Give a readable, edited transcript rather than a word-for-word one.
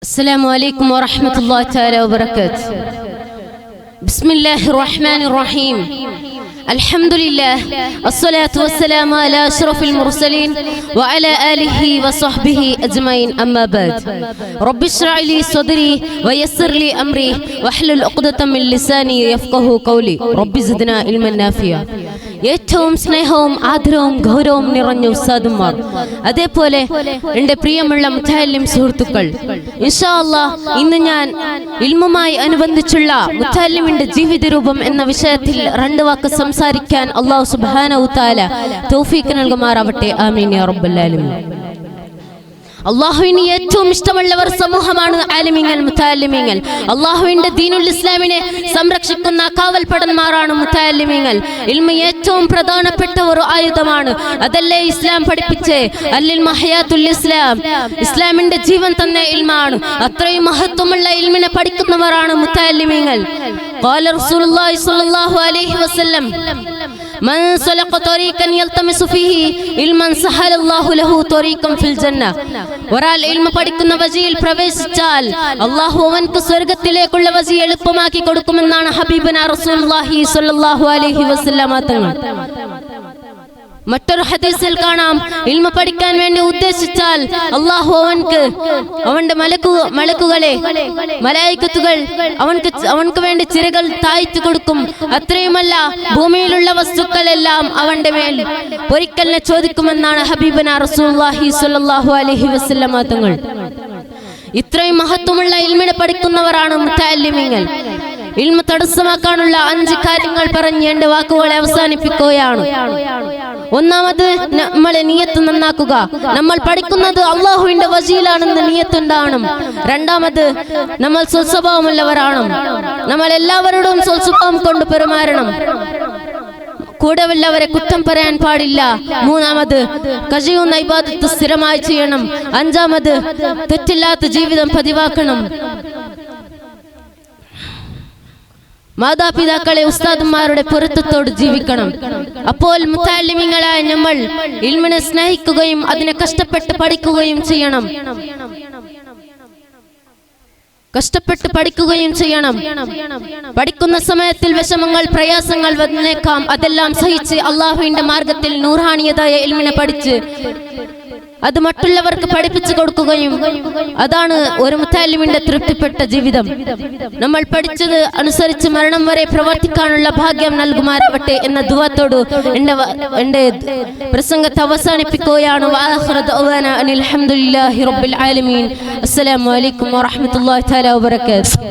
السلام عليكم ورحمة الله تعالى وبركاته. بسم الله الرحمن الرحيم. الحمد لله الصلاة والسلام على أشرف المرسلين وعلى آله وصحبه أجمعين. أما بعد رب اشرح لي صدري ويسر لي أمري واحلل عقدة من لساني يفقهوا قولي رب زدنا علما نافعا. ഏറ്റവും സ്നേഹവും ആദരവും ഗൗരവവും നിറഞ്ഞ ഉസ്താദുമാർ, അതേപോലെ എൻ്റെ പ്രിയമുള്ള മുത്തഅല്ലിം സുഹൃത്തുക്കൾ, ഇൻഷാ അല്ലാഹ് ഇന്ന് ഞാൻ ഇൽമുമായി അനുബന്ധിച്ചുള്ള മുത്തഅല്ലിമിന്റെ ജീവിത രൂപം എന്ന വിഷയത്തിൽ രണ്ട് വാക്ക് സംസാരിക്കാൻ അല്ലാഹു സുബ്ഹാനഹു തആല തൗഫീഖ് നൽകുമാറാവട്ടെ. ആമീൻ യാ റബ്ബൽ ആലമീൻ. അള്ളാഹുവിന് ഏറ്റവും ഇഷ്ടമുള്ളവർ സമൂഹമാണ് ആലിമീങ്ങൾ, മുത്തഅല്ലിമീങ്ങൾ. അള്ളാഹുവിന്റെ ദീനുൽ ഇസ്ലാമിനെ സംരക്ഷിക്കുന്ന കാവൽപ്പടന്മാരാണ് മുത്തഅല്ലിമീങ്ങൾ. ഇൽമ് ഏറ്റവും പ്രധാനപ്പെട്ട ഒരു ആയുധമാണ്. അതല്ലേ ഇസ്ലാം പഠിപ്പിച്ചേ, അല്ലിൽ ഹയാത്തുൽ ഇസ്ലാം, ഇസ്ലാമിന്റെ ജീവൻ തന്നെ ഇൽമാണ്. അത്രയും മഹത്വമുള്ള ഇൽമിനെ പഠിക്കുന്നവരാണ് മുത്തഅല്ലിമീങ്ങൾ. ഖാല റസൂലുള്ളാഹി സ്വല്ലല്ലാഹു അലൈഹി വസല്ലം من سلك طريقا يلتمس فيه علما سهل الله له طريقا في الجنة. ഒരാൾ ഇൽമ പഠിക്കുന്ന വഴിയിൽ പ്രവേശിച്ചാൽ അല്ലാഹു അവൻക്ക് സ്വർഗ്ഗത്തിലേക്കുള്ള വഴി എളുപ്പമാക്കി കൊടുക്കുമെന്നാണ് ഹബീബുനാ റസൂലുള്ളാഹി സ്വല്ലല്ലാഹു അലൈഹി വസല്ലം തങ്ങൾ. മറ്റൊരു ഹദീസിൽ കാണാം, ഇൽമ പഠിക്കാൻ വേണ്ടി ഉദ്ദേശിച്ചാൽ അല്ലാഹു അവന്റെ മലക്കുകളെ മലായികത്തുകൾ അവൻക്ക് വേണ്ടി ചിറകൾ താഴ്ത്തി കൊടുക്കും. അത്രയുമല്ല, ഭൂമിയിലുള്ള വസ്തുക്കളെല്ലാം അവന്റെ മേൽ ഒരിക്കലിനെ ചോദിക്കുമെന്നാണ് ഹബീബുനാ റസൂലുള്ളാഹി സ്വല്ലല്ലാഹു അലൈഹി വസല്ലം തങ്ങൾ. ഇത്രയും മഹത്വമുള്ള ഇൽമിനെ പഠിക്കുന്നവരാണ് മുത്തഅല്ലിമീങ്ങൾ. ഇൽമ തടസ്സമാക്കാനുള്ള 5 കാര്യങ്ങൾ പറഞ്ഞ് എന്റെ വാക്കുകളെ അവസാനിപ്പിക്കുകയാണ്. ഒന്നാമത്, നമ്മളെ നിയ്യത്ത് നന്നാക്കുക. നമ്മൾ പഠിക്കുന്നത് അള്ളാഹുവിന്റെ വഴിയിലാണെന്ന് നിയ്യത്തുണ്ടാവണം. രണ്ടാമത്, നമ്മൾ സ്വസ്വഭാവമുള്ളവരാണ്. നമ്മൾ എല്ലാവരോടും സ്വസ്വഭാവം കൊണ്ട് പെരുമാറണം. കൂടെയുള്ളവരെ കുറ്റം പറയാൻ പാടില്ല. മൂന്നാമത്, കഴിയുന്ന ഇബാദത്ത് സ്ഥിരമായി ചെയ്യണം. അഞ്ചാമത്, തെറ്റില്ലാത്ത ജീവിതം പതിവാക്കണം. മാതാപിതാക്കളെ ഉസ്താദുമാരുടെ പൊരുത്തത്തോട് ജീവിക്കണം. അപ്പോൾ മുത്തഅല്ലിമീങ്ങളായ നമ്മൾ ഇൽമിനെ സ്നേഹിക്കുകയും അതിനെ കഷ്ടപ്പെട്ട് പഠിക്കുകയും ചെയ്യണം. പഠിക്കുന്ന സമയത്തിൽ വിഷമങ്ങൾ, പ്രയാസങ്ങൾ വന്നേക്കാം. അതെല്ലാം സഹിച്ച് അള്ളാഹുവിന്റെ മാർഗത്തിൽ നൂറാനിയതായ ഇൽമിനെ പഠിച്ച് അത് മറ്റുള്ളവർക്ക് പഠിപ്പിച്ചു കൊടുക്കുകയും, അതാണ് ഒരു മുത്തഅല്ലിമിന്റെ തൃപ്തിപ്പെട്ട ജീവിതം. നമ്മൾ പഠിച്ചത് അനുസരിച്ച് മരണം വരെ പ്രവർത്തിക്കാനുള്ള ഭാഗ്യം നൽകുമാറാവട്ടെ എന്ന ദുആത്തോട് എൻ്റെ പ്രസംഗത്തെ അവസാനിപ്പിക്കുകയാണ്. വആഖിറു ദഅ്വാനാ അനിൽ ഹംദുലില്ലാഹി റബ്ബിൽ ആലമീൻ. അസ്സലാമു അലൈക്കും വറഹ്മത്തുള്ളാഹി തആല വബറകാതുഹു.